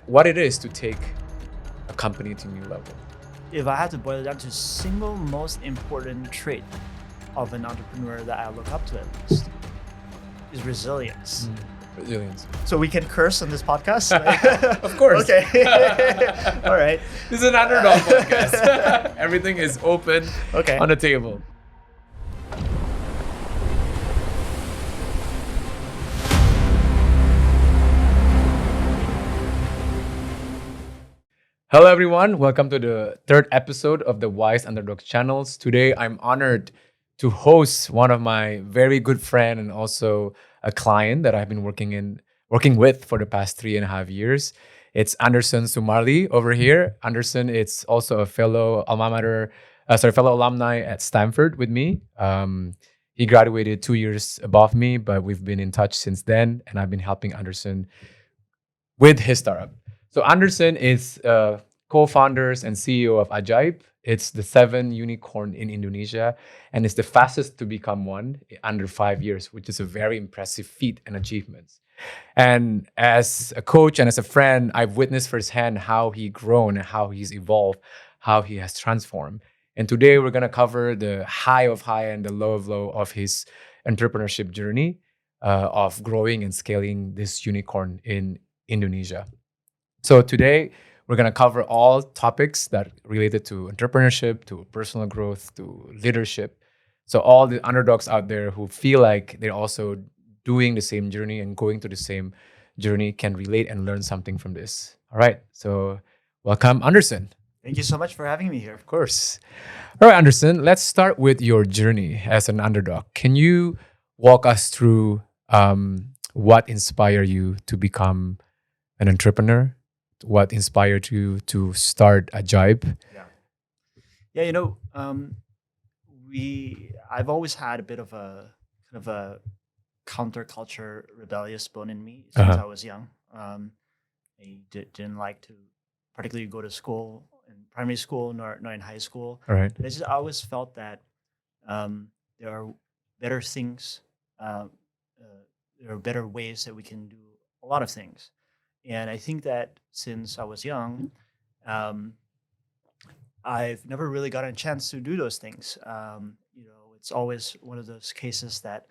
what it is to take a company to a new level. If I had to boil it down to single most important trait of an entrepreneur that I look up to at least is resilience. Resilience. So we can curse on this podcast? Of course. Okay. All right. This is an underdog podcast. Everything is open on the table. Hello, everyone. Welcome to the third episode of the Wise Underdogs channels. Today, I'm honored to host one of my very good friend and also a client that I've been working with for the past 3.5 years. It's Anderson Sumarli over here. Anderson is also a fellow fellow alumni at Stanford with me. He graduated 2 years above me, but we've been in touch since then, and I've been helping Anderson with his startup. So Anderson is co-founders and CEO of Ajaib. It's the 7th unicorn in Indonesia, and it's the fastest to become one under 5 years, which is a very impressive feat and achievements. And as a coach and as a friend, I've witnessed firsthand how he's grown and how he's evolved, how he has transformed. And today we're going to cover the high of high and the low of low of his entrepreneurship journey of growing and scaling this unicorn in Indonesia. So today, we're going to cover all topics that related to entrepreneurship, to personal growth, to leadership. So all the underdogs out there who feel like they're also doing the same journey and going through the same journey can relate and learn something from this. All right. So welcome, Anderson. Thank you so much for having me here. Of course. All right, Anderson, let's start with your journey as an underdog. Can you walk us through what inspired you to become an entrepreneur? What inspired you to start Ajaib? Yeah, I've always had a bit of a kind of a counterculture rebellious bone in me since I was young. I didn't like to particularly go to school in primary school nor in high school. All right. I always felt that there are better things, there are better ways that we can do a lot of things. And I think that since I was young, I've never really gotten a chance to do those things. It's always one of those cases that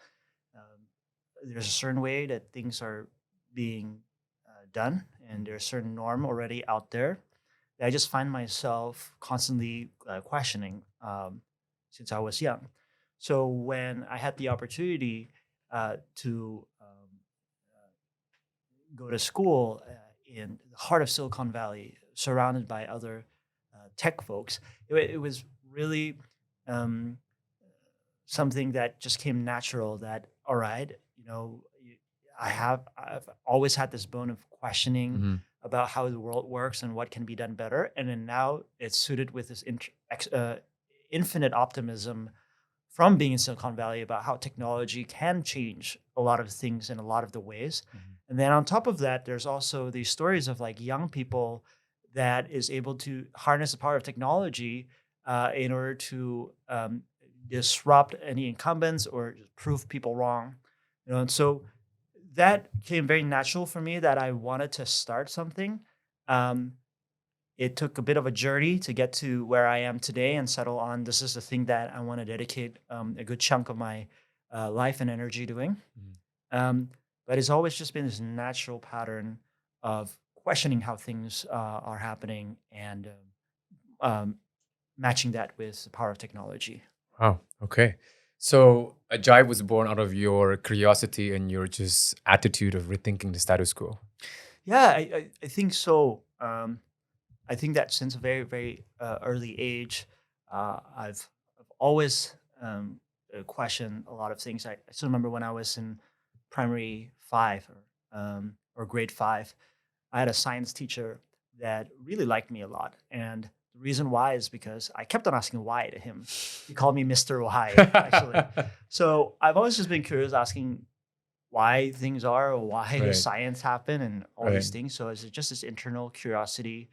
there's a certain way that things are being done, and there's a certain norm already out there that I just find myself constantly questioning since I was young. So when I had the opportunity to go to school in the heart of Silicon Valley, surrounded by other tech folks, it was really something that just came natural. That all right, I've always had this bone of questioning about how the world works and what can be done better, and then now it's suited with this infinite optimism from being in Silicon Valley about how technology can change a lot of things in a lot of the ways. And then on top of that, there's also these stories of like young people that is able to harness the power of technology in order to disrupt any incumbents or prove people wrong. And so that came very natural for me that I wanted to start something. It took a bit of a journey to get to where I am today and settle on this is the thing that I want to dedicate a good chunk of my life and energy doing. But it's always just been this natural pattern of questioning how things are happening and matching that with the power of technology. Wow. Okay. So Ajaib was born out of your curiosity and your just attitude of rethinking the status quo. Yeah, I think so. I think that since a very, very early age, I've always questioned a lot of things. I still remember when I was in primary 5 or grade 5, I had a science teacher that really liked me a lot. And the reason why is because I kept on asking why to him. He called me Mr. Why, actually. So I've always just been curious, asking why things are or why does science happen and all these things. So it's just this internal curiosity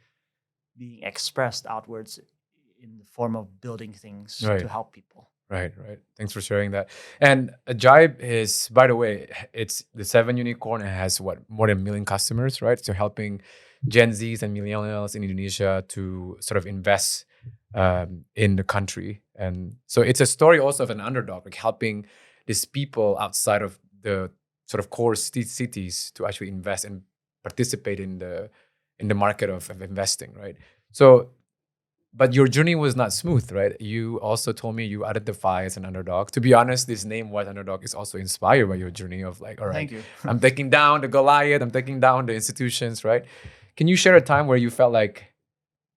being expressed outwards in the form of building things to help people. Right. Thanks for sharing that. And Ajaib is, by the way, it's the 7th unicorn and has more than 1 million customers, right? So helping Gen Zs and millennials in Indonesia to sort of invest in the country. And so it's a story also of an underdog, like helping these people outside of the sort of core cities to actually invest and participate in the market of investing, right? So, but your journey was not smooth, right? You also told me you identify as an underdog. To be honest, this name Wise Underdog is also inspired by your journey of like, all right, Thank you. I'm taking down the Goliath, I'm taking down the institutions, right? Can you share a time where you felt like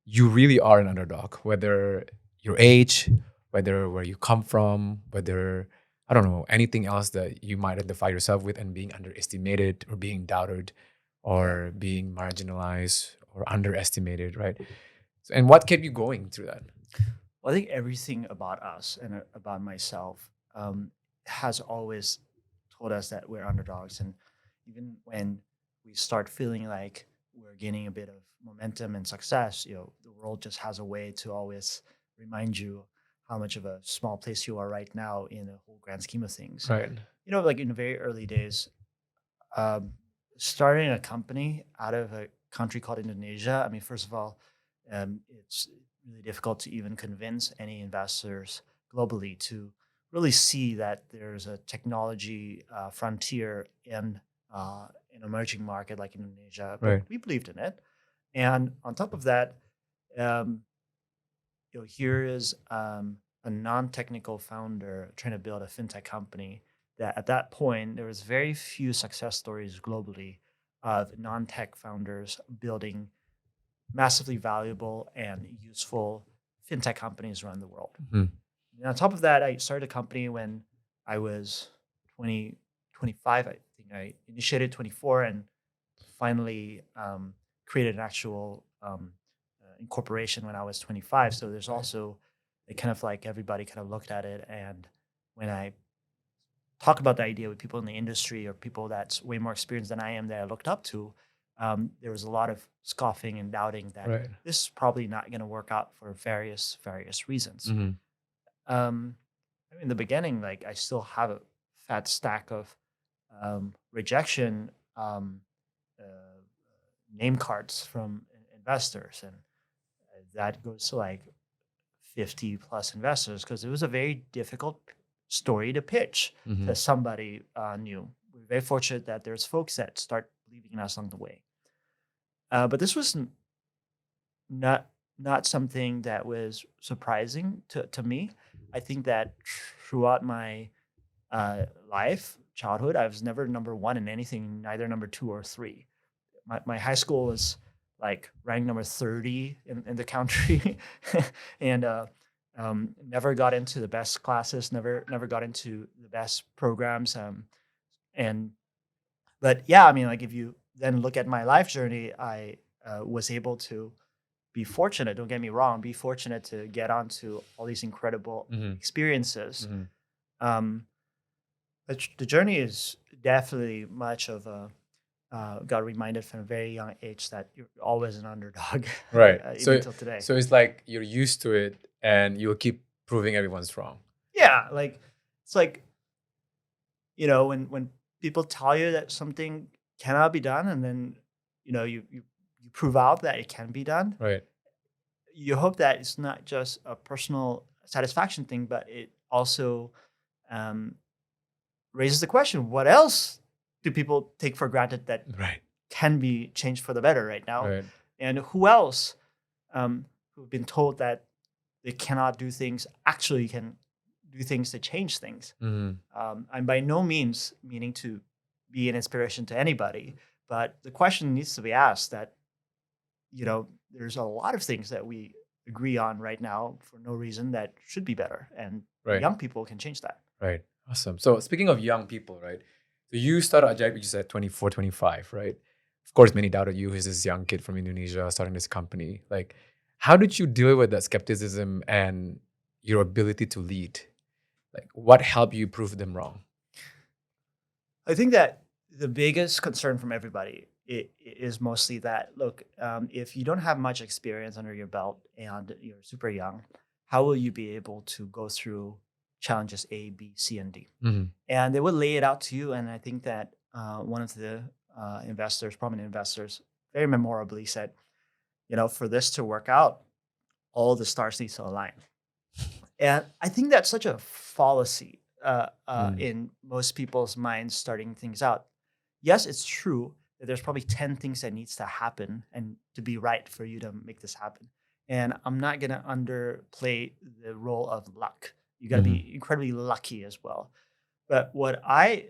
you really are an underdog, whether your age, whether where you come from, whether, I don't know, anything else that you might identify yourself with and being underestimated or being doubted or being marginalized or underestimated, right? So, and what kept you going through that? Well, I think everything about us and about myself has always told us that we're underdogs. And even when we start feeling like we're gaining a bit of momentum and success, the world just has a way to always remind you how much of a small place you are right now in the whole grand scheme of things. Right. Like in the very early days, um, starting a company out of a country called Indonesia. I mean, first of all, it's really difficult to even convince any investors globally to really see that there's a technology frontier in an emerging market like Indonesia. But Right. we believed in it, and on top of that, um, here is a non-technical founder trying to build a fintech company. That at that point there was very few success stories globally of non-tech founders building massively valuable and useful fintech companies around the world. Mhm. And on top of that, I started a company when I was 20, 25. I think I initiated 24 and finally created an actual incorporation when I was 25. So there's also it kind of like everybody kind of looked at it. And when I talk about the idea with people in the industry or people that's way more experienced than I am that I looked up to, there was a lot of scoffing and doubting that Right. this is probably not going to work out for various reasons. Mhm. I mean, in the beginning, like I still have a fat stack of rejection uh, name cards from investors, and that goes to like 50 plus investors because it was a very difficult story to pitch to Mhm. somebody new. We're very fortunate that there's folks that start believing in us along the way. But this was not something that was surprising to me. I think that throughout my childhood, I was never number one in anything, neither number two or three. My high school was like ranked number 30 in the country, and never got into the best classes, never got into the best programs. And but yeah, I mean, like if you then look at my life journey, I was able to be fortunate. Don't get me wrong, be fortunate to get onto all these incredible Mhm. experiences. Mhm. Um, the journey is definitely much of a got reminded from a very young age that you're always an underdog, Right. even So till today. so it's like you're used to it and you'll keep proving everyone's wrong. Yeah, like it's like when people tell you that something cannot be done, and then you prove out that it can be done. Right. You hope that it's not just a personal satisfaction thing, but it also um, raises the question: what else do people take for granted that Right. can be changed for the better right now? Right. And who else who've been told that they cannot do things actually can do things to change things? Mhm. I'm by no means meaning to be an inspiration to anybody, but the question needs to be asked that, there's a lot of things that we agree on right now for no reason that should be better. And Right. young people can change that. Right. Awesome. So speaking of young people, right? So you started Ajaib, you said 24, 25, right? Of course, many doubted you as this young kid from Indonesia starting this company. Like, how did you deal with that skepticism and your ability to lead? Like, what helped you prove them wrong? I think that the biggest concern from everybody is mostly that look, if you don't have much experience under your belt and you're super young, how will you be able to go through challenges A, B, C, and D? Mhm. And they would lay it out to you. And I think that one of the prominent investors, very memorably said, for this to work out, all the stars need to align. And I think that's such a fallacy in most people's minds starting things out. Yes, it's true that there's probably 10 things that needs to happen and to be right for you to make this happen. And I'm not going to underplay the role of luck. You got to be incredibly lucky as well. But what I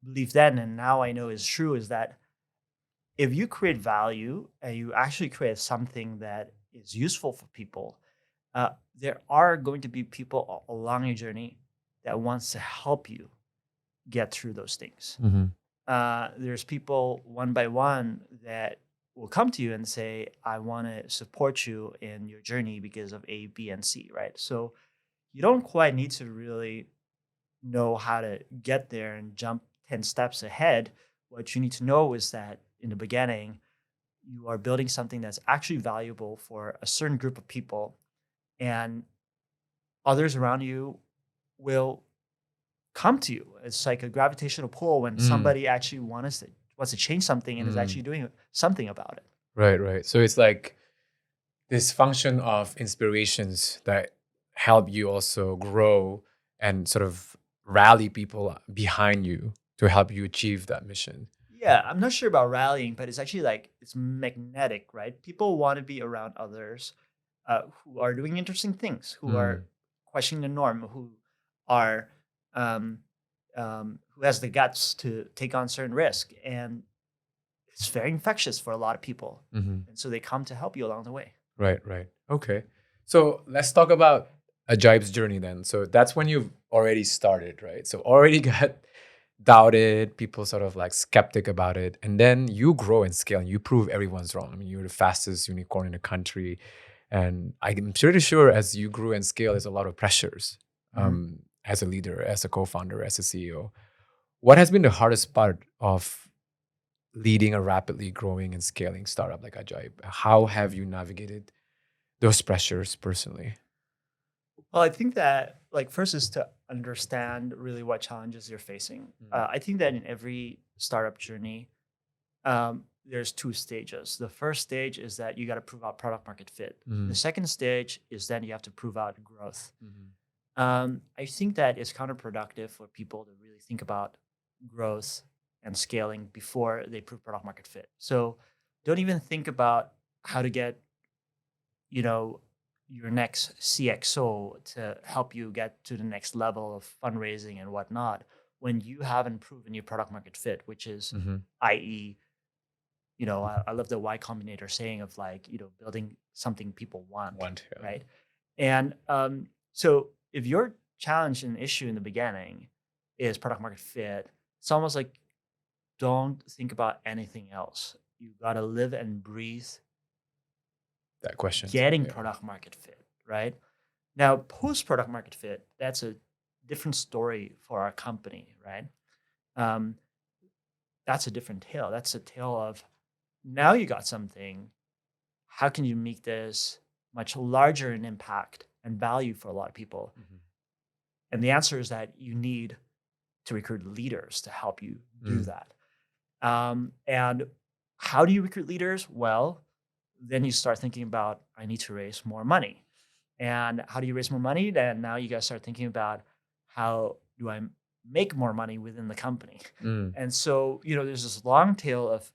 believe then and now I know is true is that if you create value and you actually create something that is useful for people, there are going to be people along your journey that wants to help you get through those things. There's people one by one that will come to you and say, I want to support you in your journey because of A, B, and C, right? So you don't quite need to really know how to get there and jump 10 steps ahead. What you need to know is that in the beginning, you are building something that's actually valuable for a certain group of people, and others around you will come to you. It's like a gravitational pull when somebody actually wants to change something and is actually doing something about it. Right. So it's like this function of inspirations that help you also grow and sort of rally people behind you to help you achieve that mission. Yeah, I'm not sure about rallying, but it's actually like it's magnetic, right? People want to be around others who are doing interesting things, who are questioning the norm, who are who has the guts to take on certain risk, and it's very infectious for a lot of people, and so they come to help you along the way. Right. Okay. So let's talk about Ajaib's journey then. So that's when you've already started, right? So already got doubted, people sort of like skeptic about it. And then you grow and scale and you prove everyone's wrong. I mean, you're the fastest unicorn in the country. And I'm pretty sure as you grew and scale, there's a lot of pressures as a leader, as a co-founder, as a CEO. What has been the hardest part of leading a rapidly growing and scaling startup like Ajaib? How have you navigated those pressures personally? Well, I think that like first is to understand really what challenges you're facing. I think that in every startup journey, there's two stages. The first stage is that you got to prove out product market fit. The second stage is then you have to prove out growth. I think that it's counterproductive for people to really think about growth and scaling before they prove product market fit. So don't even think about how to get, your next CXO to help you get to the next level of fundraising and whatnot when you haven't proven your product market fit, which is, i.e., I love the Y Combinator saying of like, building something people want, Yeah. right? And so if your challenge and issue in the beginning is product market fit, it's almost like don't think about anything else. You got to live and breathe That question. getting product market fit, right? Now, post product market fit, that's a different story for our company, right? That's a different tale. That's a tale of now you got something. How can you make this much larger in impact and value for a lot of people? And the answer is that you need to recruit leaders to help you do that. And how do you recruit leaders? Well, then you start thinking about, I need to raise more money. And how do you raise more money? Then now you guys start thinking about how do I make more money within the company? And so, there's this long tail of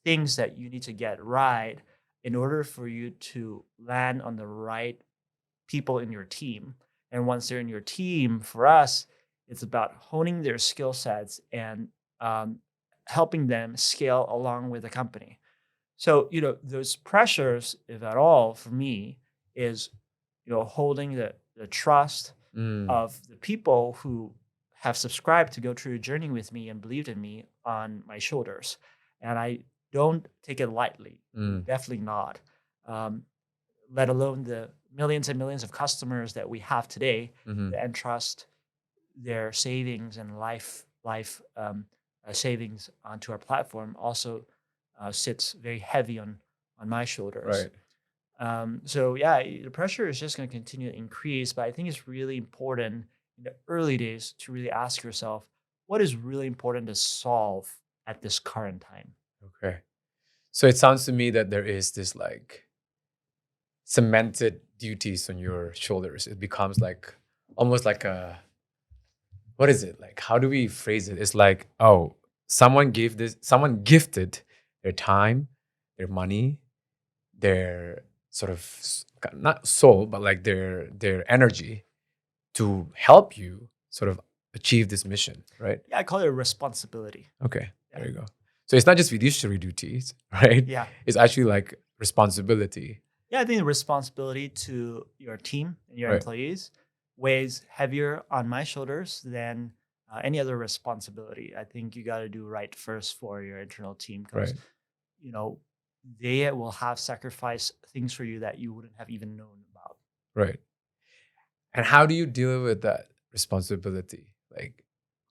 things that you need to get right in order for you to land on the right people in your team. And once they're in your team, for us, it's about honing their skill sets and helping them scale along with the company. So, those pressures, if at all, for me, is, holding the trust of the people who have subscribed to go through a journey with me and believed in me on my shoulders. And I don't take it lightly, definitely not. Let alone the millions and millions of customers that we have today that entrust their savings and life savings onto our platform also sits very heavy on my shoulders. So yeah, the pressure is just going to continue to increase, but I think it's really important in the early days to really ask yourself, what is really important to solve at this current time? Okay. So it sounds to me that there is this like cemented duties on your shoulders. It becomes like almost like a, what is it? Like, how do we phrase it? It's like, oh, someone gifted their time, their money, their sort of not soul, but like their energy to help you sort of achieve this mission, right? Yeah, I call it a responsibility. Okay, Yeah. there you go. So it's not just fiduciary duties, right? Yeah. It's actually like responsibility. Yeah, I think the responsibility to your team and your Right. employees weighs heavier on my shoulders than any other responsibility. I think you got to do right first for your internal team because, Right. you know, they will have sacrificed things for you that you wouldn't have even known about. Right. And how do you deal with that responsibility? Like,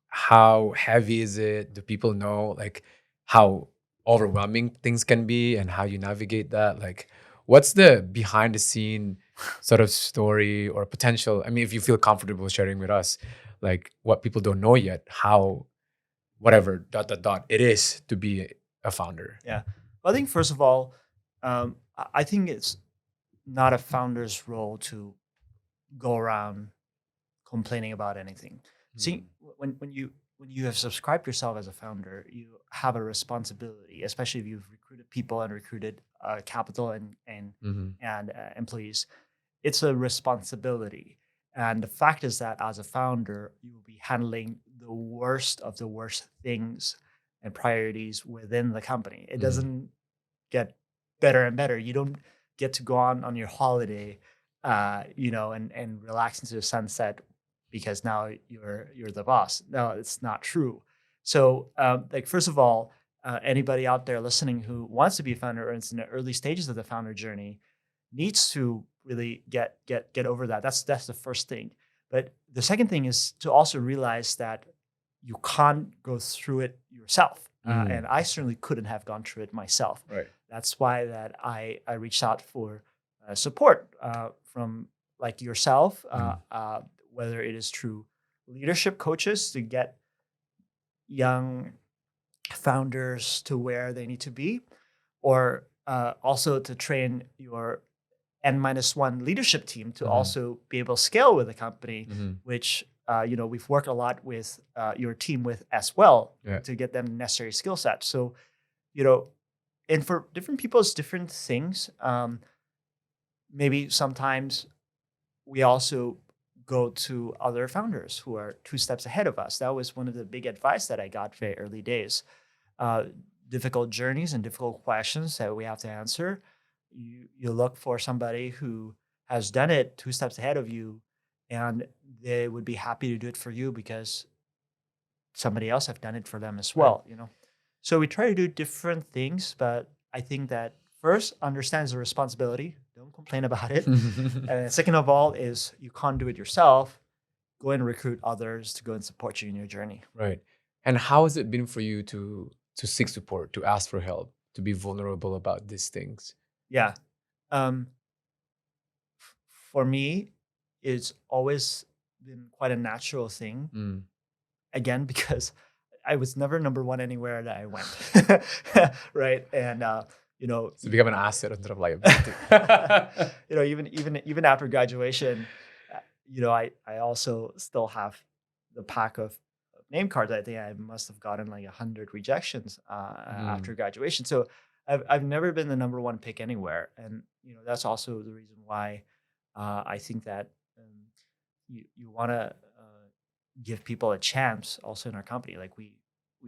how heavy is it? Do people know like how overwhelming things can be and how you navigate that? Like, what's the behind the scene sort of story or potential? I mean, if you feel comfortable sharing with us, like what people don't know yet, how whatever dot it is to be a founder. Yeah. Well, I think, first of all, I think it's not a founder's role to go around complaining about anything. See, when you have subscribed yourself as a founder, you have a responsibility, especially if you've recruited people and recruited capital and employees. It's a responsibility, and the fact is that as a founder, you will be handling the worst of the worst things and priorities within the company. It doesn't get better and better. You don't get to go on your holiday, and relax into the sunset because now you're the boss. No, it's not true. So, like, first of all, anybody out there listening who wants to be a founder or is in the early stages of the founder journey needs to really get over that. That's the first thing. But the second thing is to also realize that you can't go through it yourself. And I certainly couldn't have gone through it myself. Right. That's why that I reached out for support from like yourself, whether it is through leadership coaches to get young founders to where they need to be, or also to train your N-1 leadership team to also be able to scale with the company, which we've worked a lot with your team with as well to get them the necessary skill set. So, and for different people, it's different things. Maybe sometimes we also go to other founders who are 2 steps ahead of us. That was one of the big advice that I got very early days. Difficult journeys and difficult questions that we have to answer. You look for somebody who has done it 2 steps ahead of you, and they would be happy to do it for you because somebody else have done it for them as well. So we try to do different things, but I think that first, understand the responsibility. Don't complain about it. And second of all is you can't do it yourself. Go and recruit others to go and support you in your journey. Right. And how has it been for you to seek support, to ask for help, to be vulnerable about these things? Yeah. For me, it's always been quite a natural thing. Again, because I was never number one anywhere that I went. Right. And to become an asset instead of liability. even after graduation, I also still have the pack of name cards. I think I must have gotten like 100 rejections after graduation. So I've never been the number one pick anywhere, and that's also the reason why I think that you want to give people a chance also in our company. Like we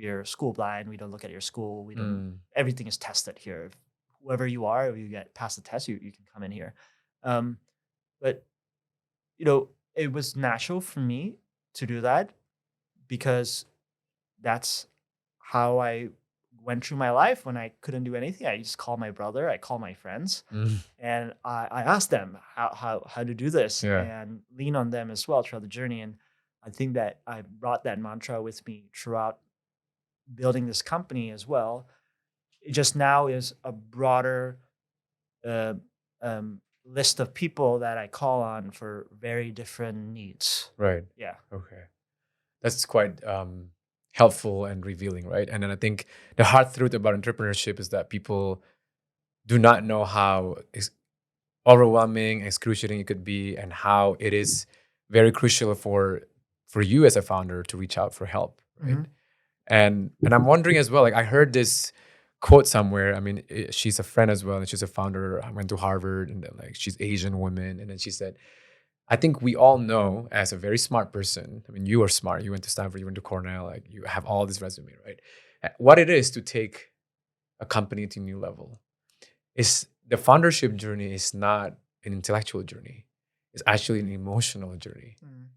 are school blind. We don't look at your school. We don't. Everything is tested here. Whoever you are, if you get past the test, you can come in here. But it was natural for me to do that because that's how I went through my life. When I couldn't do anything, I just call my brother, I call my friends, and I asked them how to do this and lean on them as well throughout the journey. And I think that I brought that mantra with me throughout building this company as well. It just now is a broader list of people that I call on for very different needs. Right. Yeah. Okay. That's quite helpful and revealing, right? And then I think the hard truth about entrepreneurship is that people do not know how overwhelming, excruciating it could be, and how it is very crucial for you as a founder to reach out for help, right? Mhm. And I'm wondering as well, like I heard this quote somewhere. I mean, she's a friend as well, and she's a founder. I went to Harvard, and then like she's Asian woman, and then she said, I think we all know as a very smart person. I mean, you are smart. You went to Stanford, you went to Cornell, like you have all this resume, right? What it is to take a company to a new level is the foundership journey is not an intellectual journey. It's actually an emotional journey. Mm.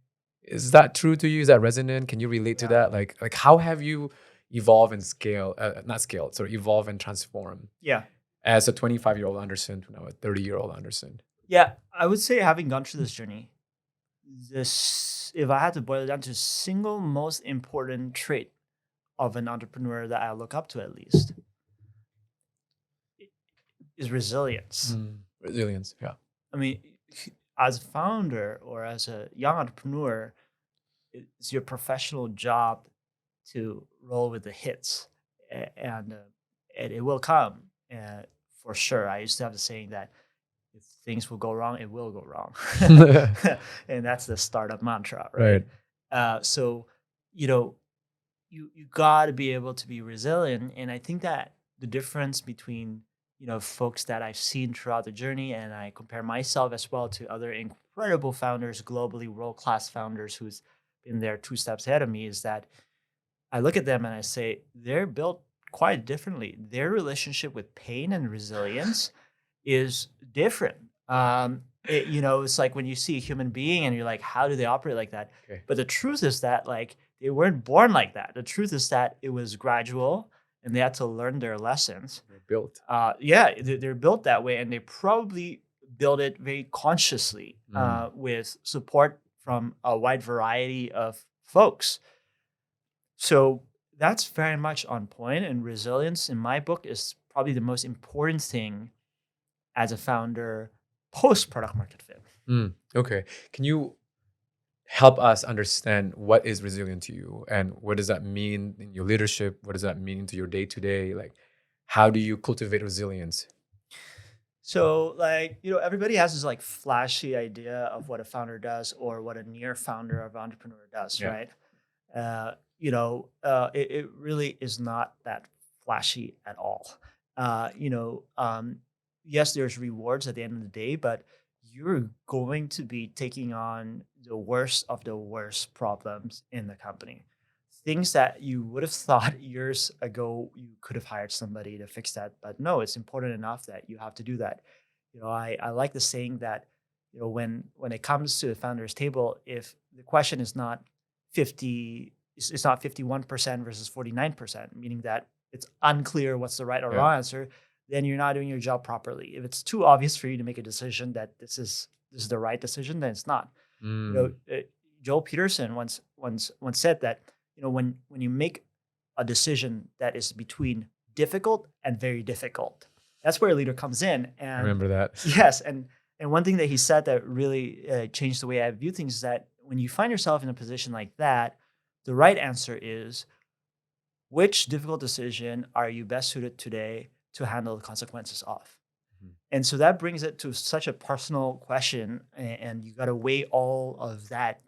Is that true to you? Is that resonant? Can you relate to Yeah. that? Like how have you evolve and scale, not scale, sorry, evolve and transform Yeah. as a 25-year-old Anderson to now a 30-year-old Anderson? Yeah. I would say having gone through this journey, this if I had to boil it down to single most important trait of an entrepreneur that I look up to at least is resilience. Resilience, yeah. I mean, as a founder or as a young entrepreneur, it's your professional job to roll with the hits, and it will come for sure. I used to have the saying that if things will go wrong, it will go wrong, and that's the startup mantra, right? So, you know, you got to be able to be resilient, and I think that the difference between folks that I've seen throughout the journey, and I compare myself as well to other incredible founders globally, world class founders who's been there 2 steps ahead of me, is that I look at them and I say they're built quite differently. Their relationship with pain and resilience is different. It's like when you see a human being and you're like, how do they operate like that? Okay. But the truth is that like they weren't born like that. The truth is that it was gradual and they had to learn their lessons. They're built. They're built that way, and they probably build it very consciously with support from a wide variety of folks. So that's very much on point. And resilience, in my book, is probably the most important thing as a founder post product market fit. Okay. Can you help us understand what is resilient to you and what does that mean in your leadership? What does that mean to your day to day? Like, how do you cultivate resilience? So, like, everybody has this like flashy idea of what a founder does or what a near founder of an entrepreneur does, Yeah. right? It really is not that flashy at all. Yes, there's rewards at the end of the day, but you're going to be taking on the worst of the worst problems in the company. Things that you would have thought years ago you could have hired somebody to fix that, but no, it's important enough that you have to do that. I like the saying that when it comes to the founder's table, if the question is not 50, it's not 51% versus 49%, meaning that it's unclear what's the right or wrong answer, then you're not doing your job properly. If it's too obvious for you to make a decision that this is the right decision, then it's not. Joel Peterson once said that when you make a decision that is between difficult and very difficult, that's where a leader comes in. And I remember that. Yes, and one thing that he said that really changed the way I view things is that when you find yourself in a position like that, the right answer is, which difficult decision are you best suited today to handle the consequences of? And so that brings it to such a personal question, and you got to weigh all of that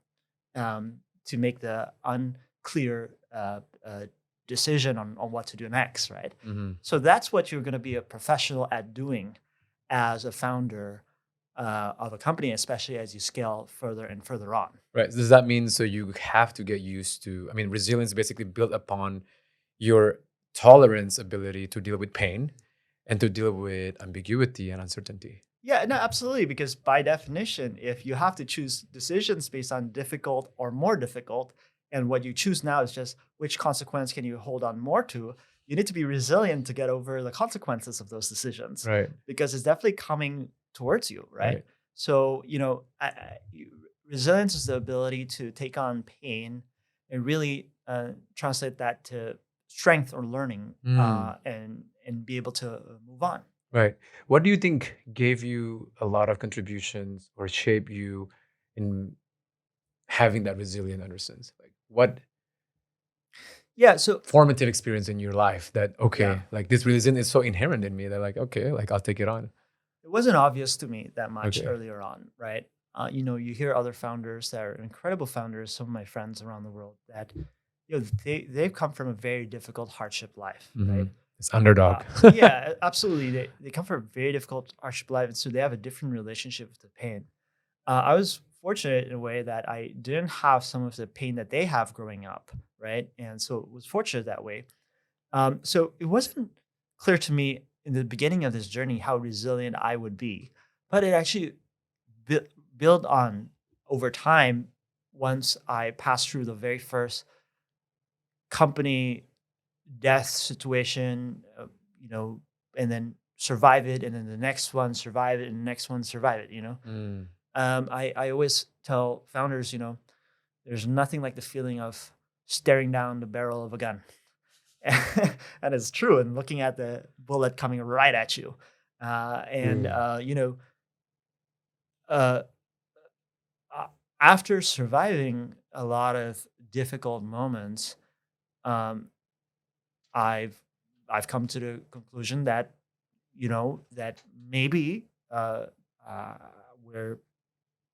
to make the unclear decision on what to do next, right? So that's what you're going to be a professional at doing as a founder of a company, especially as you scale further and further on. Right. Does that mean so you have to get used to, I mean, resilience is basically built upon your tolerance ability to deal with pain and to deal with ambiguity and uncertainty. Yeah, no, absolutely. Because by definition, if you have to choose decisions based on difficult or more difficult, and what you choose now is just which consequence can you hold on more to, you need to be resilient to get over the consequences of those decisions. Right. Because it's definitely coming towards you, right? So, resilience is the ability to take on pain and really translate that to strength or learning and be able to move on. Right. What do you think gave you a lot of contributions or shaped you in having that resilient Andersons? Like what? Yeah. So formative experience in your life that, okay, yeah, like this resilience is so inherent in me that like, okay, like I'll take it on. it wasn't obvious to me that much Okay. earlier on, right? You hear other founders that are incredible founders, some of my friends around the world that, they've come from a very difficult hardship life, right? It's underdog. Yeah, absolutely. They come from a very difficult hardship life, and so they have a different relationship with the pain. I was fortunate in a way that I didn't have some of the pain that they have growing up, right? And so it was fortunate that way. So it wasn't clear to me in the beginning of this journey how resilient I would be, but it actually bu- built on over time once I passed through the very first company death situation, and then survive it, and then the next one survive it, and the next one survive it. Mm, I always tell founders, there's nothing like the feeling of staring down the barrel of a gun. And it's true. And looking at the bullet coming right at you. And, mm, uh, a- after surviving a lot of difficult moments, um, I've I've come to the conclusion that that maybe uh, where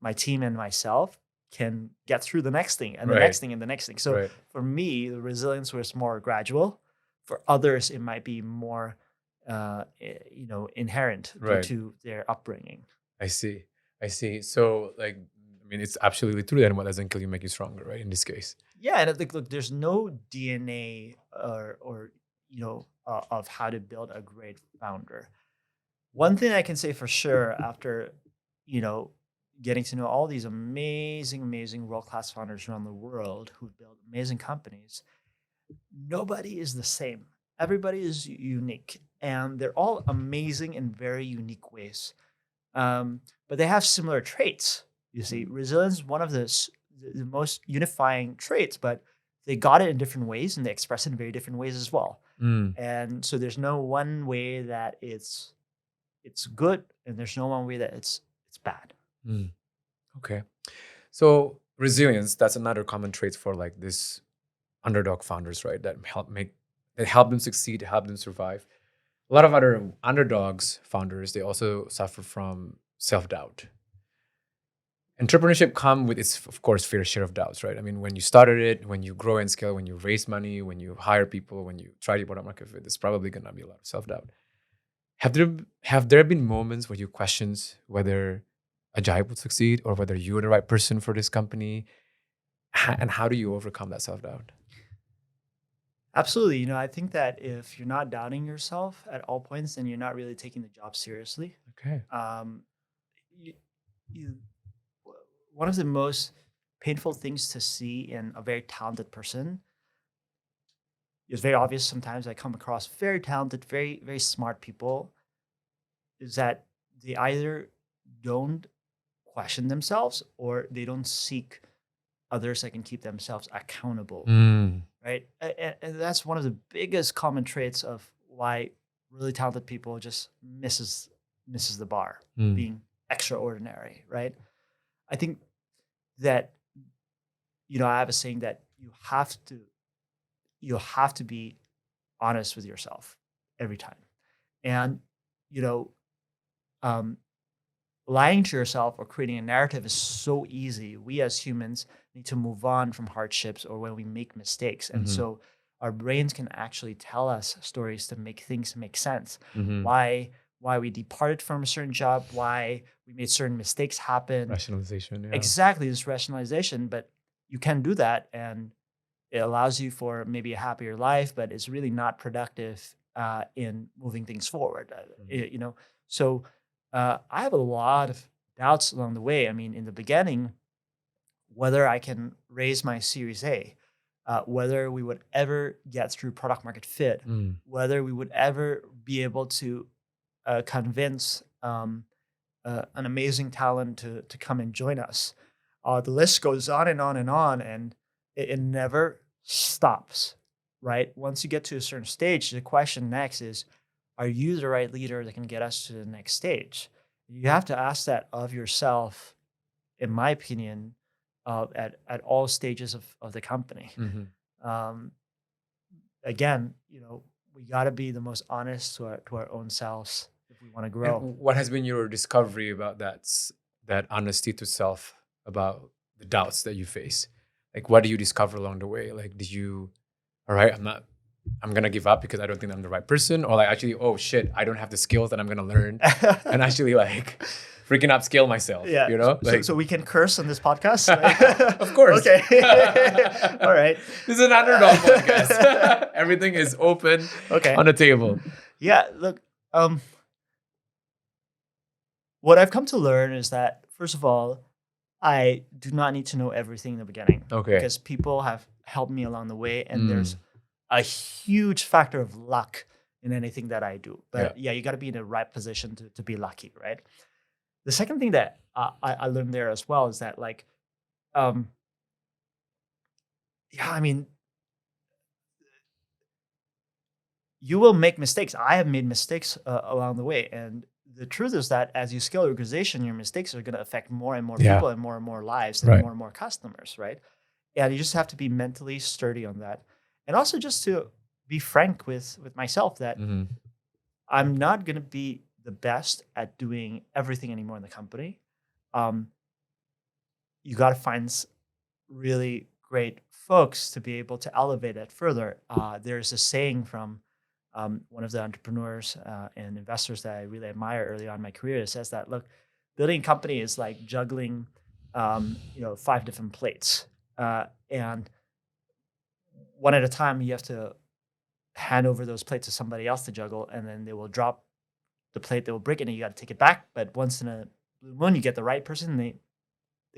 my team and myself can get through the next thing and the right, next thing and the next thing. So right. for me, the resilience was more gradual. For others, it might be more, inherent due Right. to their upbringing. I see. I see. So, like, I mean, it's absolutely true that what doesn't kill you make you stronger, right? In this case. Yeah, and I think, look, there's no DNA or of how to build a great founder. One thing I can say for sure after, you know, getting to know all these amazing, amazing world class founders around the world who build amazing companies, nobody is the same. Everybody is unique, and they're all amazing in very unique ways. But they have similar traits. You see, resilience is one of the most unifying traits, but they got it in different ways and they express it in very different ways as well. Mm, And so there's no one way that it's good, and there's no one way that it's bad. mm. Okay. So resilience, that's another common trait for like this underdog founders, right? That help them succeed, help them survive. A lot of other underdogs founders, they also suffer from self-doubt. Entrepreneurship come with its, of course, fair share of doubts, right? I mean, when you started it, when you grow and scale, when you raise money, when you hire people, when you try to product market fit, there's probably gonna be a lot of self-doubt. Have there been moments where you questions whether Ajay will succeed or whether you're the right person for this company? And how do you overcome that self-doubt? Absolutely. I think that if you're not doubting yourself at all points, then you're not really taking the job seriously. Okay. Um, you, you, One of the most painful things to see in a very talented person is very obvious. Sometimes I come across very talented, very, very smart people, is that they either don't question themselves or they don't seek others that can keep themselves accountable, Mm, right? And that's one of the biggest common traits of why really talented people just misses the bar, mm, being extraordinary, right? I think that I have a saying that you have to be honest with yourself every time, and you know um, lying to yourself or creating a narrative is so easy. We as humans need to move on from hardships or when we make mistakes. And mhm, so our brains can actually tell us stories to make things make sense. mhm. Why we departed from a certain job, why we made certain mistakes happen. Rationalization, yeah. Exactly this rationalization, but you can do that and it allows you for maybe a happier life, but it's really not productive in moving things forward. Mhm, So I have a lot of doubts along the way. I mean, in the beginning, whether I can raise my Series A, whether we would ever get through product market fit, mm, whether we would ever be able to convince an amazing talent to come and join us. The list goes on and on and on, and it never stops, right? Once you get to a certain stage, the question next is, are you the right leader that can get us to the next stage? You have to ask that of yourself, in my opinion, at all stages of the company. mhm. Um, again, we got to be the most honest to our own selves if we want to grow. And what has been your discovery about that honesty to self, about the doubts that you face? Like, what do you discover along the way? Like, did you, all right, I'm gonna give up because I don't think I'm the right person, or like, actually, oh shit, I don't have the skills that I'm gonna learn, and actually like freaking upskill myself. Yeah. Like, so we can curse on this podcast? of course. Okay. All right. This is an underdog podcast. Everything is open on the table. Yeah. Look, what I've come to learn is that, first of all, I do not need to know everything in the beginning. Okay. Because people have helped me along the way, and there's a huge factor of luck in anything that I do. But you got to be in the right position to be lucky, right? The second thing that I learned there as well is that, like, you will make mistakes. I have made mistakes along the way. And the truth is that as you scale your organization, your mistakes are going to affect more and more people and more lives and more and more customers, right? And you just have to be mentally sturdy on that. And also just to be frank with myself that I'm not going to be the best at doing everything anymore in the company. You got to find really great folks to be able to elevate it further. There's a saying from one of the entrepreneurs and investors that I really admire early on in my career. It says that, look, building a company is like juggling, 5 different plates. And one at a time, you have to hand over those plates to somebody else to juggle, and then they will drop the plate, they will break it, and you got to take it back. But once in a blue moon, you get the right person, they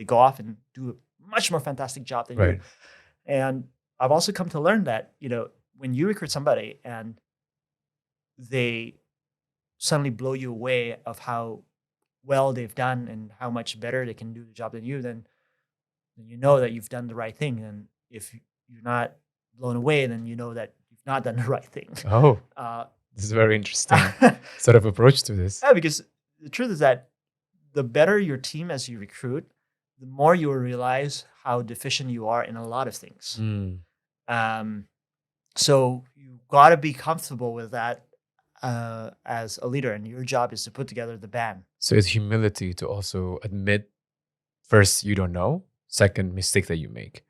go off and do a much more fantastic job than you. And I've also come to learn that, when you recruit somebody and they suddenly blow you away of how well they've done and how much better they can do the job than you, then you know that you've done the right thing. And if you're not blown away, then you know that you've not done the right thing. Oh, this is very interesting sort of approach to this. Yeah, because the truth is that the better your team as you recruit, the more you will realize how deficient you are in a lot of things. So you got to be comfortable with that as a leader, and your job is to put together the band. So it's humility to also admit, first, you don't know, second, mistake that you make.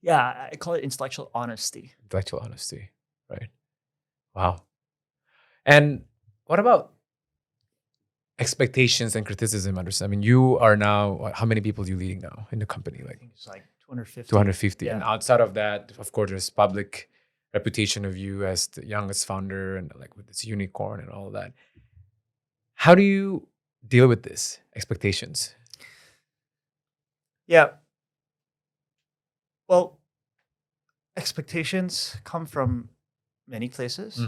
Yeah, I call it intellectual honesty. Intellectual honesty, right? Wow. And what about expectations and criticism, Anderson? I mean, you are now, how many people are you leading now in the company? I think it's like 250. 250. Yeah. And outside of that, of course, there's public reputation of you as the youngest founder and like with this unicorn and all of that. How do you deal with this expectations? Yeah. Well, expectations come from many places.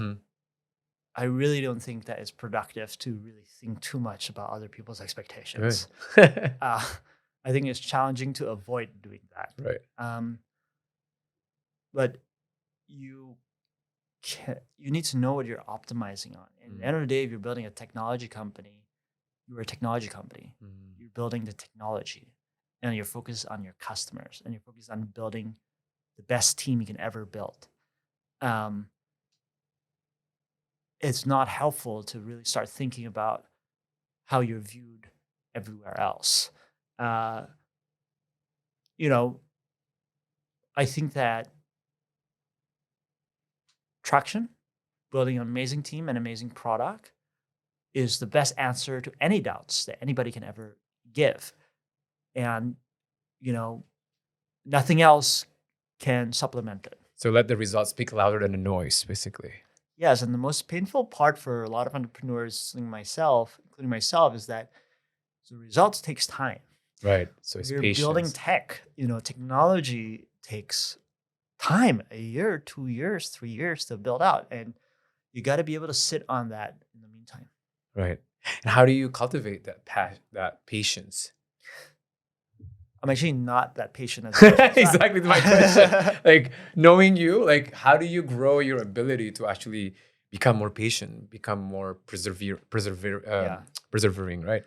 I really don't think that it's productive to really think too much about other people's expectations. I think it's challenging to avoid doing that. Right. But you need to know what you're optimizing on. And at the end of the day, if you're building a technology company, you're a technology company. You're building the technology, and you're focused on your customers, and you're focused on building the best team you can ever build. It's not helpful to really start thinking about how you're viewed everywhere else. I think that traction, building an amazing team and amazing product, is the best answer to any doubts that anybody can ever give. And, nothing else can supplement it. So let the results speak louder than the noise, basically. Yes, and the most painful part for a lot of entrepreneurs, including myself, is that the results takes time. Right. So it's You're patience. building tech. Technology takes time, a year, 2 years, 3 years to build out, and you got to be able to sit on that in the meantime. Right. And how do you cultivate that patience? I'm actually not that patient as Exactly my question. Like, knowing you, like, how do you grow your ability to actually become more patient, become more persevering, right?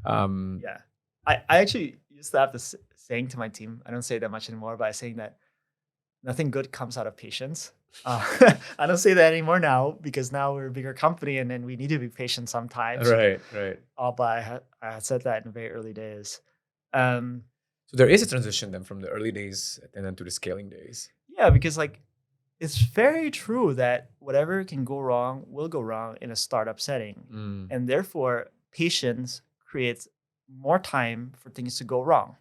I actually used to have this saying to my team. I don't say that much anymore, but I'm saying that nothing good comes out of patience. I don't say that anymore now because now we're a bigger company and then we need to be patient sometimes. Right. But I had said that in very early days. Um, So there is a transition then from the early days and then to the scaling days. yeah, because like it's very true that whatever can go wrong will go wrong in a startup setting. Mm. And therefore, patience creates more time for things to go wrong.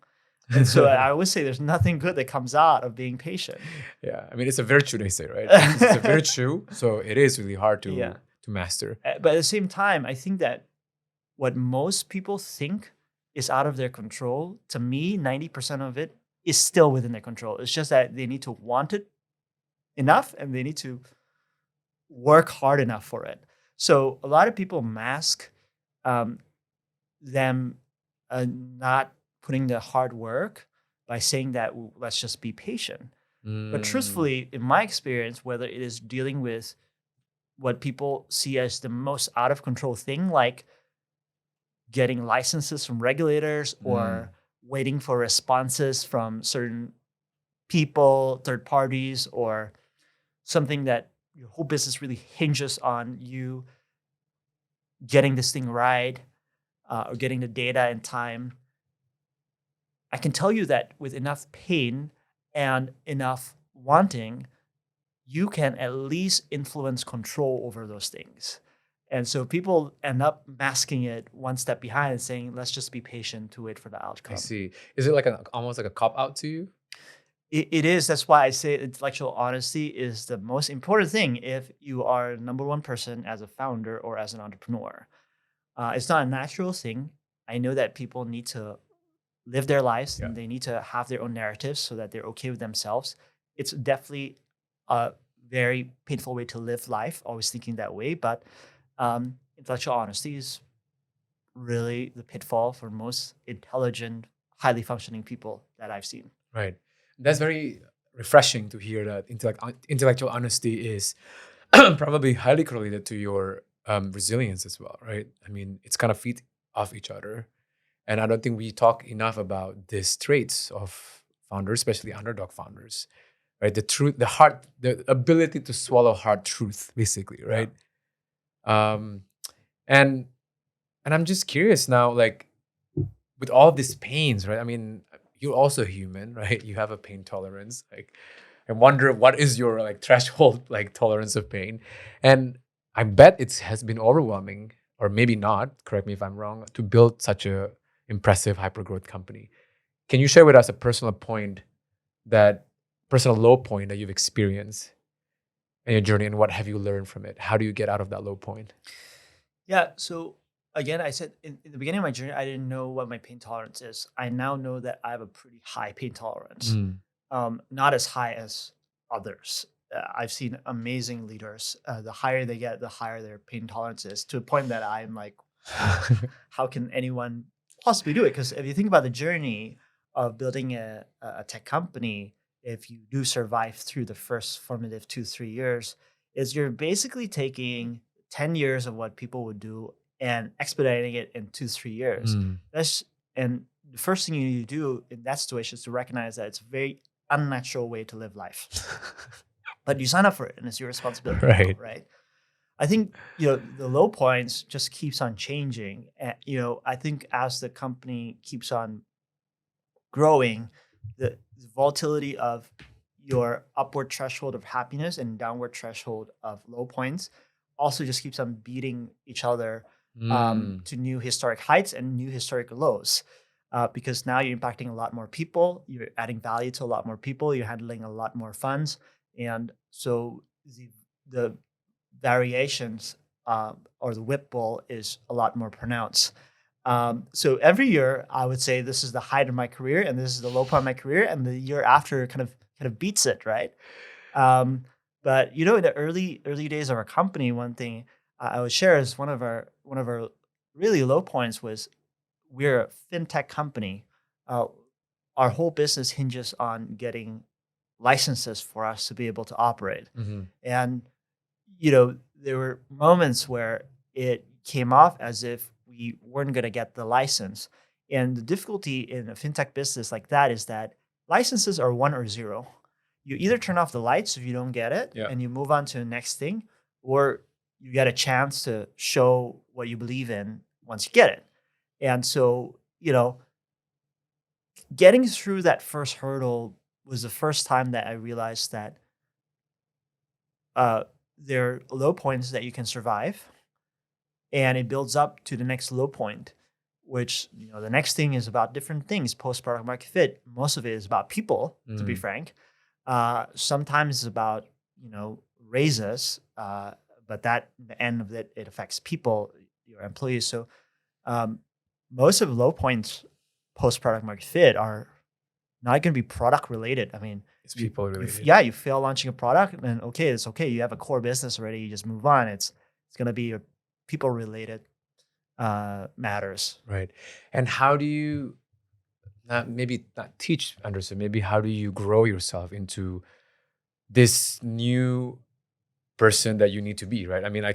And so I always say there's nothing good that comes out of being patient. Yeah, I mean it's a virtue, they say, right? It's a virtue, so it is really hard to Yeah. master. But at the same time, I think that what most people think is out of their control, to me, 90% of it is still within their control. It's just that they need to want it enough and they need to work hard enough for it. So a lot of people mask um, them not putting the hard work by saying that let's just be patient. But truthfully, in my experience, whether it is dealing with what people see as the most out of control thing, like getting licenses from regulators or waiting for responses from certain people, third parties, or something that your whole business really hinges on you getting this thing right or getting the data in time. I can tell you that with enough pain and enough wanting, you can at least influence control over those things. And so people end up masking it one step behind and saying, let's just be patient to wait for the outcome. I see. Is it like almost like a cop out to you? It is. That's why I say intellectual honesty is the most important thing if you are number one person as a founder or as an entrepreneur. It's not a natural thing. I know that people need to live their lives and they need to have their own narratives so that they're okay with themselves. It's definitely a very painful way to live life, always thinking that way. But intellectual honesty is really the pitfall for most intelligent, highly functioning people that I've seen. Right. That's very refreshing to hear that intellectual honesty is probably highly correlated to your resilience as well, right? I mean, it's kind of feed off each other. And I don't think we talk enough about these traits of founders, especially underdog founders, right? The truth, the ability to swallow hard truth, basically, right? And I'm just curious now, like with all of these pains, right? I mean, you're also human, right? You have a pain tolerance. Like, I wonder what is your like threshold, like tolerance of pain, and I bet it has been overwhelming, or maybe not. Correct me if I'm wrong. To build such a impressive hyper growth company, can you share with us a personal low point that you've experienced in your journey, and what have you learned from it? How do you get out of that low point? Yeah. So again, I said in the beginning of my journey, I didn't know what my pain tolerance is. I now know that I have a pretty high pain tolerance, not as high as others. I've seen amazing leaders. The higher they get, the higher their pain tolerance is, to a point that I'm like, how can anyone possibly do it? Because if you think about the journey of building a tech company, if you do survive through the first formative 2-3 years, is you're basically taking 10 years of what people would do and expediting it in 2-3 years. And the first thing you need to do in that situation is to recognize that it's a very unnatural way to live life. But you sign up for it and it's your responsibility, right? I think, the low points just keeps on changing. And, I think as the company keeps on growing, the volatility of your upward threshold of happiness and downward threshold of low points also just keeps on beating each other to new historic heights and new historic lows. Because now you're impacting a lot more people, you're adding value to a lot more people, you're handling a lot more funds. And so the variations or the whip ball is a lot more pronounced. So every year I would say this is the height of my career and this is the low point of my career, and the year after kind of beats it, right? But in the early days of our company, one thing I would share is one of our really low points was we're a fintech company. Our whole business hinges on getting licenses for us to be able to operate. And there were moments where it came off as if we weren't going to get the license. And the difficulty in a fintech business like that is that licenses are 1 or 0. you either turn off the lights if you don't get it and you move on to the next thing, or you get a chance to show what you believe in once you get it. And so, getting through that first hurdle was the first time that I realized that there are low points that you can survive, and it builds up to the next low point, which, the next thing is about different things, post-product market fit. Most of it is about people, to be frank. Sometimes it's about, raises, but that, the end of it, it affects people, your employees. So most of the low points post-product market fit are not going to be product related. I mean, it's people related. You fail launching a product, and it's okay. You have a core business already. You just move on. It's going to be a people related matters. Right. And how do you maybe not teach Anderson, maybe how do you grow yourself into this new person that you need to be, right? I mean,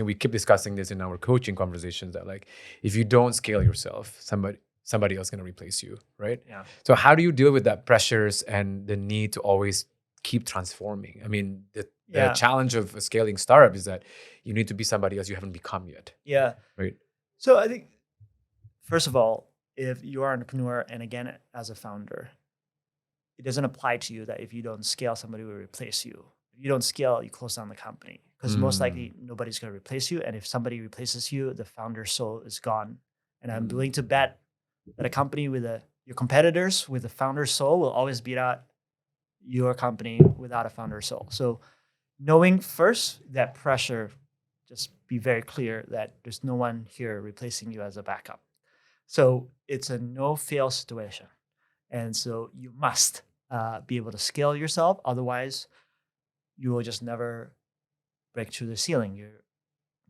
we keep discussing this in our coaching conversations that, like, if you don't scale yourself, somebody else is going to replace you, right? Yeah. So how do you deal with that pressures and the need to always keep transforming? I mean, the challenge of a scaling startup is that you need to be somebody else you haven't become yet. Yeah. Right. So I think, first of all, if you are an entrepreneur, and again, as a founder, it doesn't apply to you that if you don't scale, somebody will replace you. If you don't scale, you close down the company, because most likely nobody's going to replace you. And if somebody replaces you, the founder's soul is gone. And I'm willing to bet that a company with your competitors with a founder's soul will always beat out your company without a founder's soul. So knowing first that pressure, just be very clear that there's no one here replacing you as a backup. So it's a no-fail situation. And so you must be able to scale yourself. Otherwise, you will just never break through the ceiling. You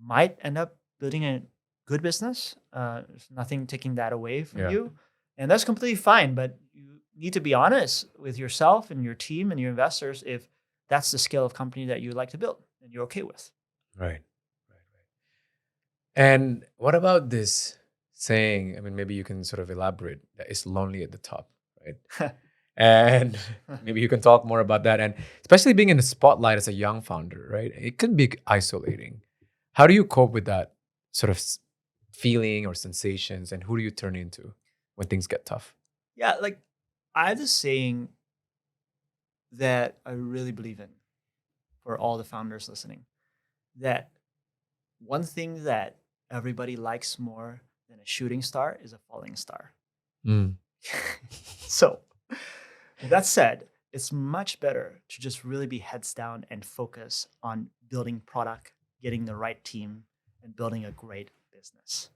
might end up building a good business. There's nothing taking that away from you. And that's completely fine. But you need to be honest with yourself and your team and your investors if that's the scale of company that you would like to build and you're okay with. Right. And what about this saying? I mean, maybe you can sort of elaborate that it's lonely at the top, right? And maybe you can talk more about that. And especially being in the spotlight as a young founder, right? It can be isolating. How do you cope with that sort of feeling or sensations? And who do you turn into when things get tough? Yeah, like I have this saying that I really believe in for all the founders listening, that one thing that everybody likes more than a shooting star is a falling star. So that said, it's much better to just really be heads down and focus on building product, getting the right team, and building a great business.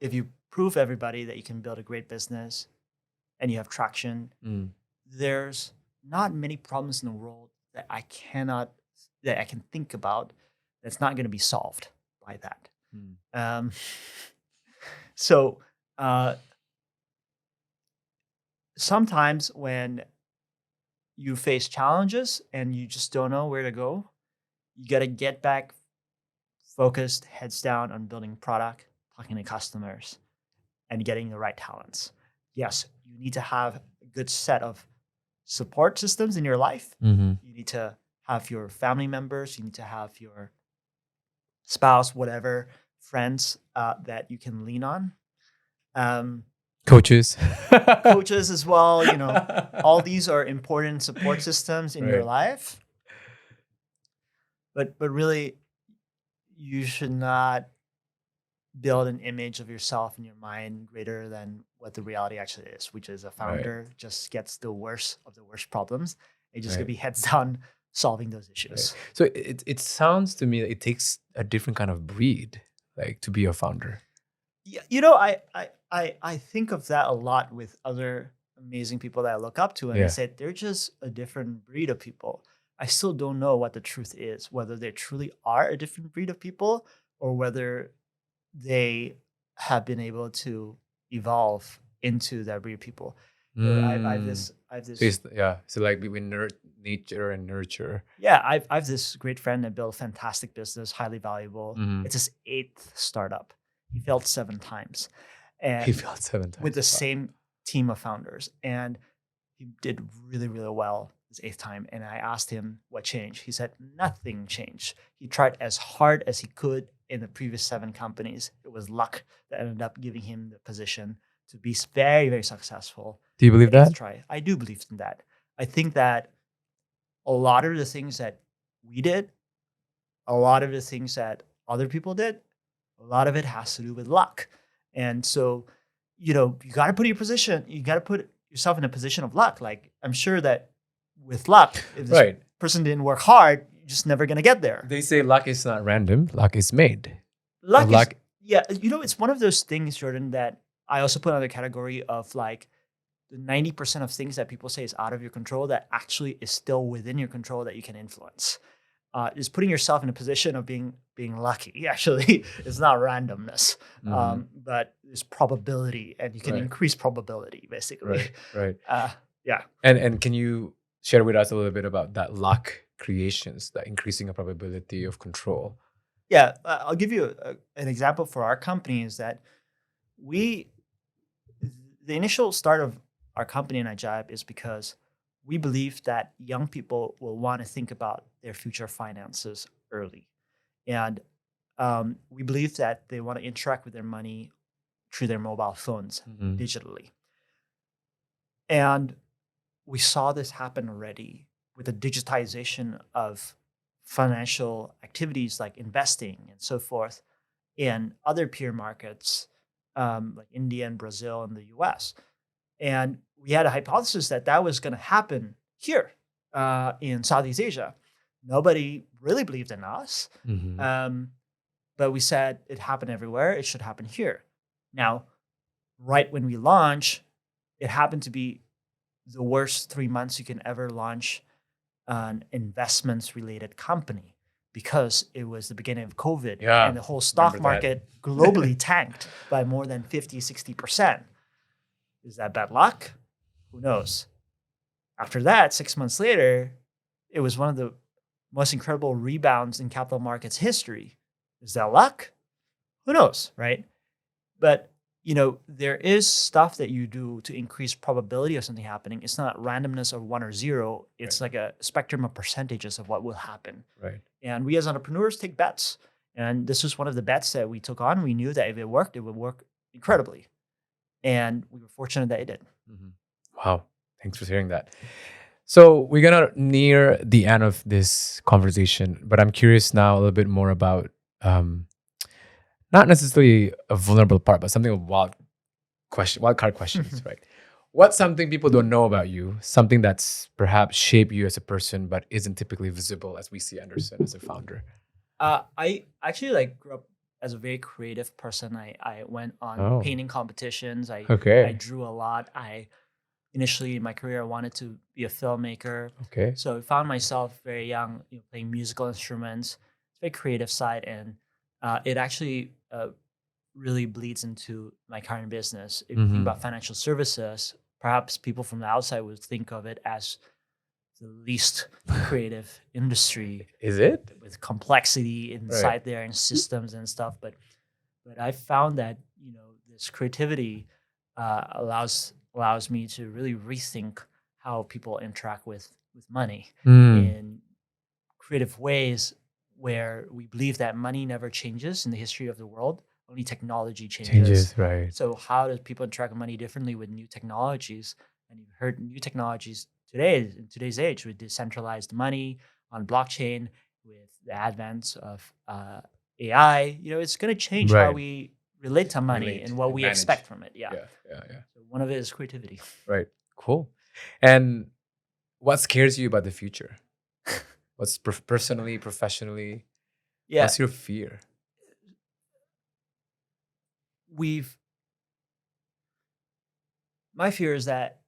If you prove everybody that you can build a great business and you have traction, there's not many problems in the world that I can think about that's not going to be solved by that. So sometimes when you face challenges and you just don't know where to go, you got to get back focused, heads down on building product, talking to customers, and getting the right talents. Yes, you need to have a good set of support systems in your life. You need to have your family members. You need to have your spouse, whatever, friends that you can lean on. Coaches as well. All these are important support systems in your life. But really, you should not build an image of yourself in your mind greater than what the reality actually is, which is a founder just gets the worst of the worst problems. It just gonna be heads down solving those issues. So it sounds to me that it takes a different kind of breed, like, to be a founder. Yeah, I think of that a lot with other amazing people that I look up to, and I said they're just a different breed of people. I still don't know what the truth is, whether they truly are a different breed of people or whether they have been able to evolve into that breed of people. I have this. So like between nature and nurture. Yeah, I have this great friend that built a fantastic business, highly valuable. It's his 8th startup. He failed 7 times. And he failed 7 times with the same team of founders, and he did really, really well his 8th time. And I asked him what changed. He said nothing changed. He tried as hard as he could in the previous 7 companies. It was luck that ended up giving him the position to be very, very successful. Do you believe that? Try. I do believe in that. I think that a lot of the things that we did, a lot of the things that other people did, a lot of it has to do with luck. And so, you got to put yourself in a position of luck. Like, I'm sure that with luck, if this person didn't work hard, you're just never going to get there. They say luck is not random, luck is made. Luck. Yeah, it's one of those things, Jourdan, that I also put on the category of like the 90% of things that people say is out of your control that actually is still within your control that you can influence. Is putting yourself in a position of being lucky. Actually, it's not randomness, but it's probability, and you can increase probability basically. Right. Yeah. And can you share with us a little bit about that luck creations, that increasing a probability of control? Yeah, I'll give you an example for our company. Is that the initial start of our company in Ajaib is because we believe that young people will want to think about their future finances early. And we believe that they want to interact with their money through their mobile phones digitally. And we saw this happen already with the digitization of financial activities like investing and so forth in other peer markets like India and Brazil and the US. And we had a hypothesis that was going to happen here in Southeast Asia. Nobody really believed in us. But we said it happened everywhere. It should happen here. Now, right when we launched, it happened to be the worst 3 months you can ever launch an investments-related company because it was the beginning of COVID and the whole stock market globally tanked by more than 50, 60%. Is that bad luck? Who knows? After that, 6 months later, it was one of the most incredible rebounds in capital markets history. Is that luck? Who knows, right? But, there is stuff that you do to increase probability of something happening. It's not randomness of 1 or 0. It's like a spectrum of percentages of what will happen. Right. And we as entrepreneurs take bets. And this was one of the bets that we took on. We knew that if it worked, it would work incredibly. And we were fortunate that it did. Wow. Thanks for sharing that. So we're going to near the end of this conversation, but I'm curious now a little bit more about not necessarily a vulnerable part, but something of wild card questions, right? What's something people don't know about you? Something that's perhaps shaped you as a person, but isn't typically visible as we see Anderson as a founder? I actually grew up as a very creative person. I went on painting competitions. I drew a lot. Initially in my career, I wanted to be a filmmaker. Okay. So I found myself very young, playing musical instruments. It's a very creative side, and it actually really bleeds into my current business. If you think about financial services, perhaps people from the outside would think of it as the least creative industry. Is it? With complexity inside there and systems and stuff. But I found that, this creativity allows me to really rethink how people interact with money in creative ways where we believe that money never changes in the history of the world. Only technology changes. Right. So how do people interact with money differently with new technologies? And you've heard new technologies today, in today's age, with decentralized money on blockchain, with the advent of AI, it's going to change how we relate to money and what we expect from it. Yeah. So one of it is creativity. Right. Cool. And what scares you about the future? What's personally, professionally? Yeah. What's your fear? My fear is that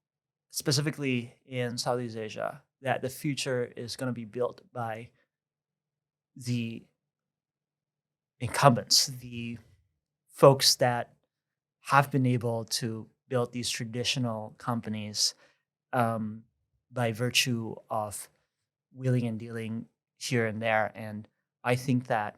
specifically in Southeast Asia, that the future is going to be built by the incumbents, the folks that have been able to build these traditional companies by virtue of wheeling and dealing here and there. And I think that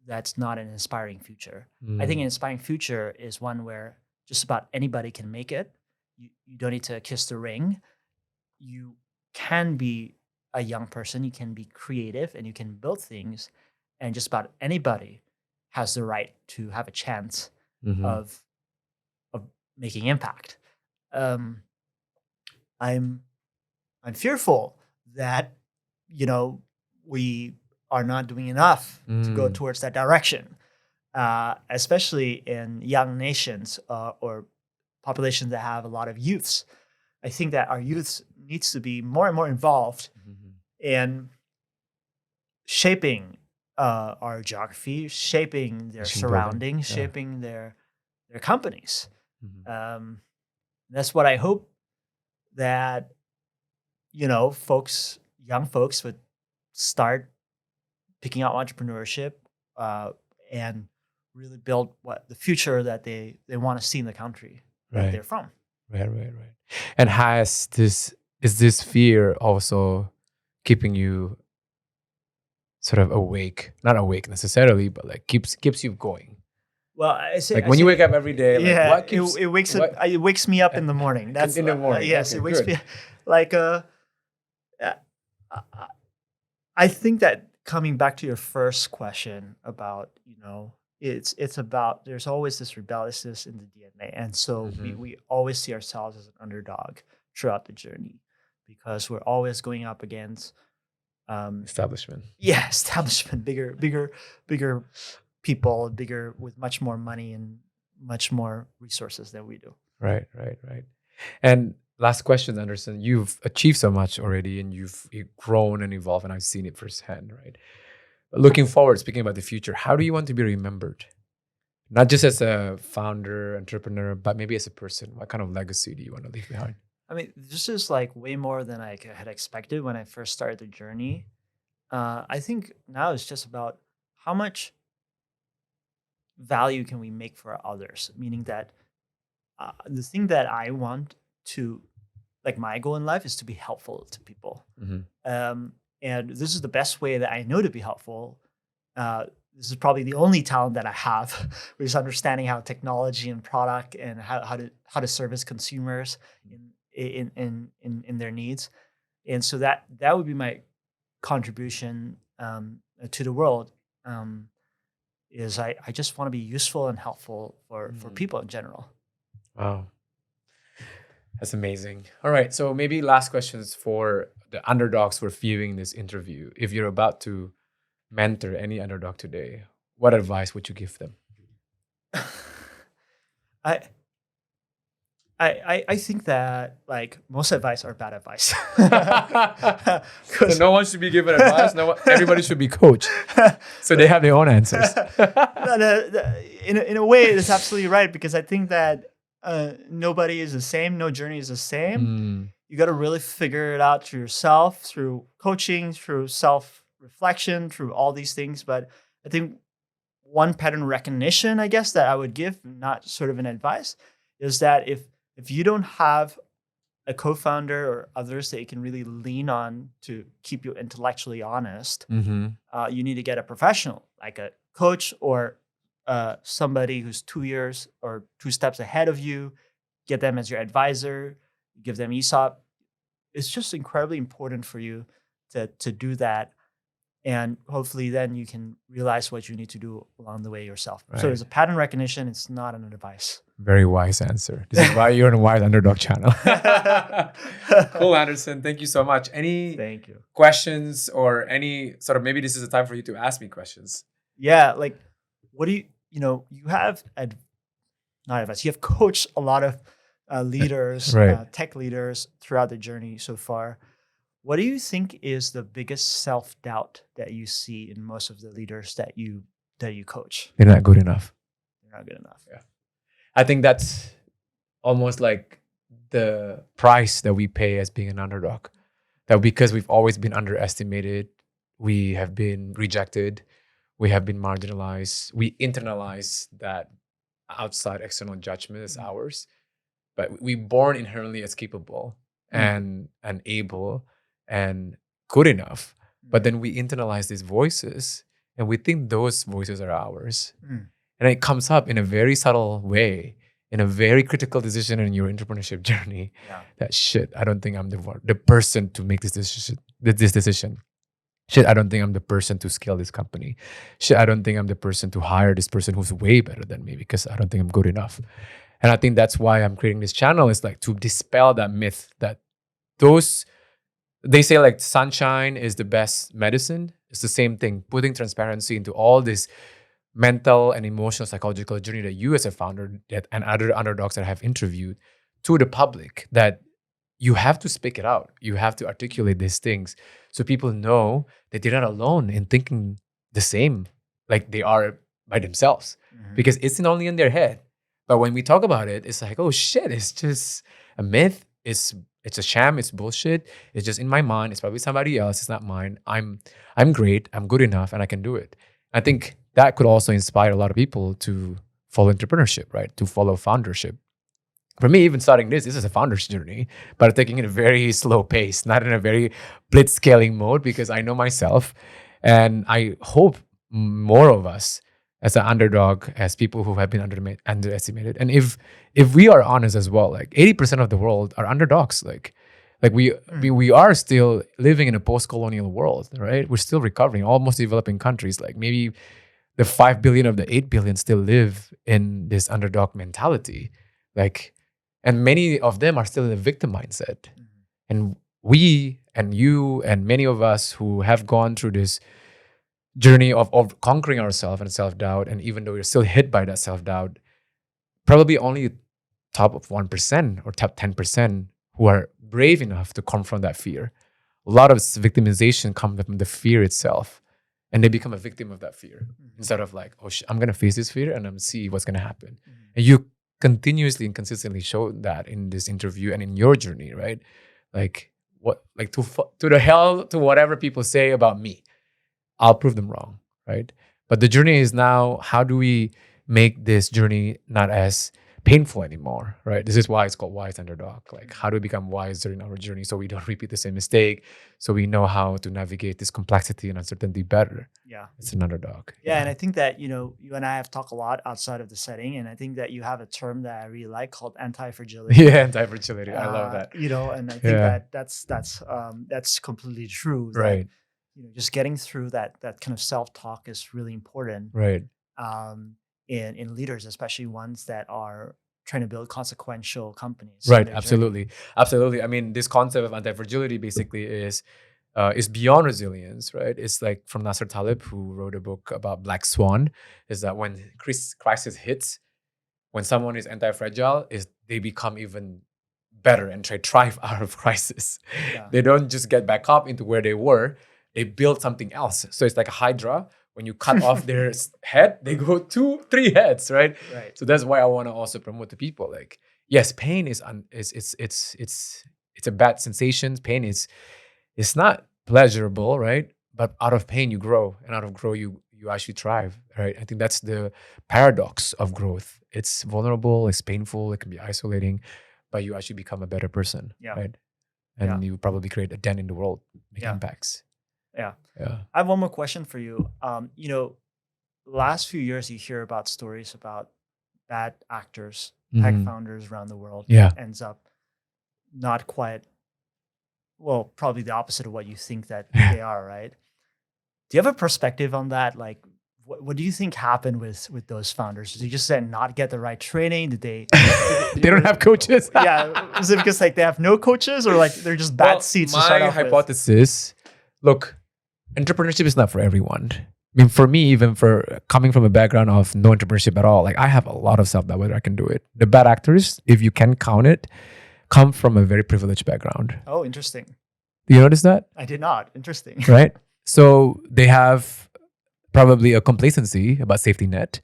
that's not an inspiring future. I think an inspiring future is one where just about anybody can make it. you don't need to kiss the ring. You can be a young person, you can be creative, and you can build things, and just about anybody has the right to have a chance Mm-hmm. of making impact. Um, I'm fearful that we are not doing enough to go towards that direction, especially in young nations or populations that have a lot of youths. I think that our youth needs to be more and more involved in shaping our geography, shaping their surroundings, shaping their companies. That's what I hope that young folks would start picking up entrepreneurship and really build what the future that they want to see in the country that they're from. Right. And is this fear also keeping you sort of awake? Not awake necessarily, but like keeps you going. Well, I say, like when you wake up every day, yeah, like what keeps, it wakes me up in the morning. That's in the morning. Yes, okay, it wakes good. me like I think that coming back to your first question about, it's about, there's always this rebelliousness in the DNA. And so we always see ourselves as an underdog throughout the journey because we're always going up against establishment. Yeah, establishment, bigger people, bigger with much more money and much more resources than we do. Right. And last question, Anderson, you've achieved so much already and you've grown and evolved, and I've seen it firsthand, right? But looking forward, speaking about the future, how do you want to be remembered? Not just as a founder, entrepreneur, but maybe as a person. What kind of legacy do you want to leave behind? I mean, this is like way more than I had expected when I first started the journey. I think now it's just about how much value can we make for others, meaning that the thing that I want to, like my goal in life is to be helpful to people. And this is the best way that I know to be helpful. This is probably the only talent that I have, which is understanding how technology and product and how to service consumers in their needs. And so that would be my contribution to the world. Is I just want to be useful and helpful for people in general. Wow. That's amazing. All right. So maybe last questions for the underdogs who are viewing this interview. If you're about to mentor any underdog today, what advice would you give them? I think that like most advice are bad advice. So no one should be given advice. Everybody should be coached. So they have their own answers. In a way, it's absolutely right, because I think that nobody is the same. No journey is the same. You got to really figure it out through yourself, through coaching, through self-reflection, through all these things. But I think one pattern recognition, I guess, that I would give, not sort of an advice, is that if you don't have a co-founder or others that you can really lean on to keep you intellectually honest, you need to get a professional, like a coach or somebody who's 2 years or 2 steps ahead of you. Get them as your advisor, give them ESOP. It's just incredibly important for you to do that. And hopefully then you can realize what you need to do along the way yourself. Right. So there's a pattern recognition. It's not an advice. Very wise answer. This is why you're on the Wise Underdog channel. Cool, Anderson. Thank you so much. Thank you. Questions or any sort of, maybe this is a time for you to ask me questions. Yeah. Like, what do you have, not advice, you have coached a lot of leaders, right. Tech leaders throughout the journey so far. What do you think is the biggest self-doubt that you see in most of the leaders that you coach? They're not good enough. They're not good enough. Yeah. I think that's almost like the price that we pay as being an underdog. That because we've always been underestimated, we have been rejected, we have been marginalized, we internalize that outside external judgment as ours. But we're born inherently as capable and able and good enough. But then we internalize these voices and we think those voices are ours. And it comes up in a very subtle way. in a very critical decision in your entrepreneurship journey, Yeah. that shit, I don't think I'm the person to make this decision. Shit, I don't think I'm the person to scale this company. Shit, I don't think I'm the person to hire this person who's way better than me because I don't think I'm good enough. And I think that's why I'm creating this channel, is like to dispel that myth that those, they say like sunshine is the best medicine. It's the same thing, putting transparency into all this mental and emotional psychological journey that you as a founder and other underdogs that I have interviewed to the public, that you have to speak it out. You have to articulate these things so people know that they're not alone in thinking the same like they are by themselves, because it's not only in their head. But when we talk about it, it's like, oh shit, it's just a myth. It's a sham. It's bullshit. It's just in my mind. It's probably somebody else. It's not mine. I'm great. I'm good enough, and I can do it. I think that could also inspire a lot of people to follow entrepreneurship, right? To follow foundership. For me, even starting this is a founder's journey, but taking it at a very slow pace, not in a very blitz scaling mode, because I know myself, and I hope more of us as an underdog, as people who have been underestimated. And if we are honest as well, like 80% of the world are underdogs. Like we are still living in a post-colonial world, right? We're still recovering. Almost developing countries, like maybe the 5 billion of the 8 billion still live in this underdog mentality. Like, and many of them are still in a victim mindset. And we and you and many of us who have gone through this journey of conquering ourselves and self-doubt, and even though we're still hit by that self-doubt, probably only top of 1% or top 10% who are brave enough to confront that fear. A lot of victimization comes from the fear itself, and they become a victim of that fear instead of like, oh, I'm gonna face this fear and I'm see what's gonna happen. And you continuously and consistently show that in this interview and in your journey, right? Like what, like to the hell to whatever people say about me, I'll prove them wrong, right? But the journey is now, how do we make this journey not as painful anymore, right? This is why it's called Wise Underdog. Like, how do we become wiser in our journey so we don't repeat the same mistake, so we know how to navigate this complexity and uncertainty better? Yeah. It's an underdog. Yeah, and I think that, you and I have talked a lot outside of the setting, and I think that you have a term that I really like called anti-fragility. Yeah, anti-fragility. I love that. And I think that's completely true. That, Right. just getting through that kind of self-talk is really important. Right. In leaders, especially ones that are trying to build consequential companies. Right. Absolutely. Absolutely. I mean, this concept of anti-fragility basically is beyond resilience, right? It's like from Nasser Taleb, who wrote a book about Black Swan, is that when crisis hits, when someone is anti-fragile, they become even better and thrive out of crisis. Yeah. They don't just get back up into where they were, they build something else. So it's like a hydra. When you cut off their head, they go 2-3 heads, right? Right. So that's why I want to also promote to people, like, yes, pain is a bad sensation. Pain is, it's not pleasurable, right? But out of pain you grow, and out of grow you actually thrive, right? I think that's the paradox of growth. It's vulnerable, it's painful, it can be isolating, but you actually become a better person, right? And you probably create a dent in the world, make impacts. Yeah. Yeah. I have one more question for you. Last few years you hear about stories about bad actors, tech founders around the world. Yeah. Ends up not quite, well, probably the opposite of what you think that they are, right? Do you have a perspective on that? Like, what do you think happened with those founders? Did they just not get the right training? Did they? They don't have coaches. Yeah. Is it because like they have no coaches, or like they're just bad seats to start My off with? hypothesis, look, entrepreneurship is not for everyone. I mean, for me, even for coming from a background of no entrepreneurship at all, like I have a lot of self-doubt whether I can do it. The bad actors, if you can count it, come from a very privileged background. Oh, interesting. Do you notice that? I did not. Interesting. Right? So they have probably a complacency about safety net,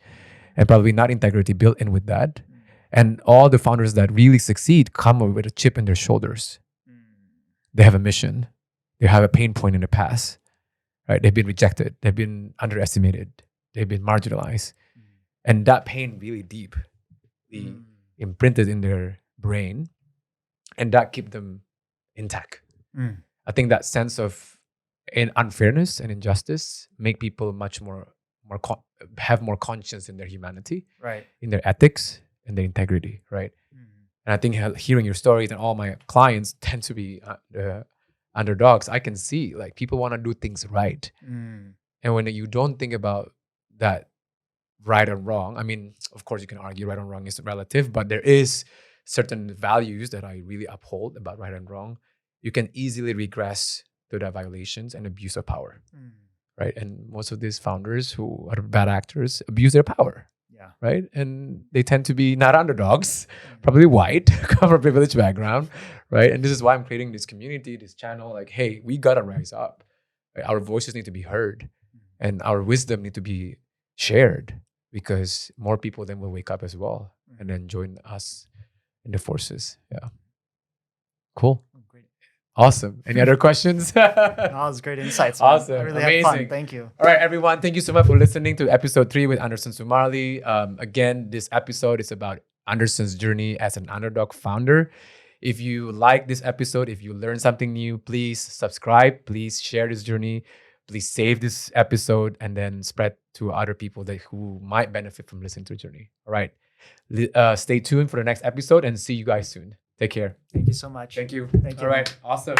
and probably not integrity built in with that. And all the founders that really succeed come with a chip in their shoulders. They have a mission. They have a pain point in the past. Right? They've been rejected. They've been underestimated. They've been marginalized. And that pain really deep, imprinted in their brain, and that keep them intact. I think that sense of unfairness and injustice make people much more have more conscience in their humanity, right? In their ethics, and their integrity, right? Mm. And I think hearing your stories, and all my clients tend to be underdogs. I can see like people want to do things right. Mm. And when you don't think about that right or wrong, I mean, of course you can argue right or wrong is relative, but there is certain values that I really uphold about right and wrong. You can easily regress to the violations and abuse of power, Mm. right? And most of these founders who are bad actors abuse their power, Yeah. right? And they tend to be not underdogs, Mm. probably white, come from a privileged background, right? And this is why I'm creating this community, this channel. Like, hey, we gotta rise up. Right? Our voices need to be heard, and our wisdom need to be shared, because more people then will wake up as well and then join us in the forces. Yeah. Cool. Oh, great. Awesome. Any other questions? That was great insights. Man. Awesome. I really Amazing. had fun. Thank you. All right, everyone. Thank you so much for listening to episode 3 with Anderson Sumarli. Again, this episode is about Anderson's journey as an underdog founder. If you like this episode, if you learned something new, please subscribe. Please share this journey. Please save this episode and then spread to other people who might benefit from listening to the journey. All right. Stay tuned for the next episode and see you guys soon. Take care. Thank you so much. Thank you. Thank you. All right. Awesome.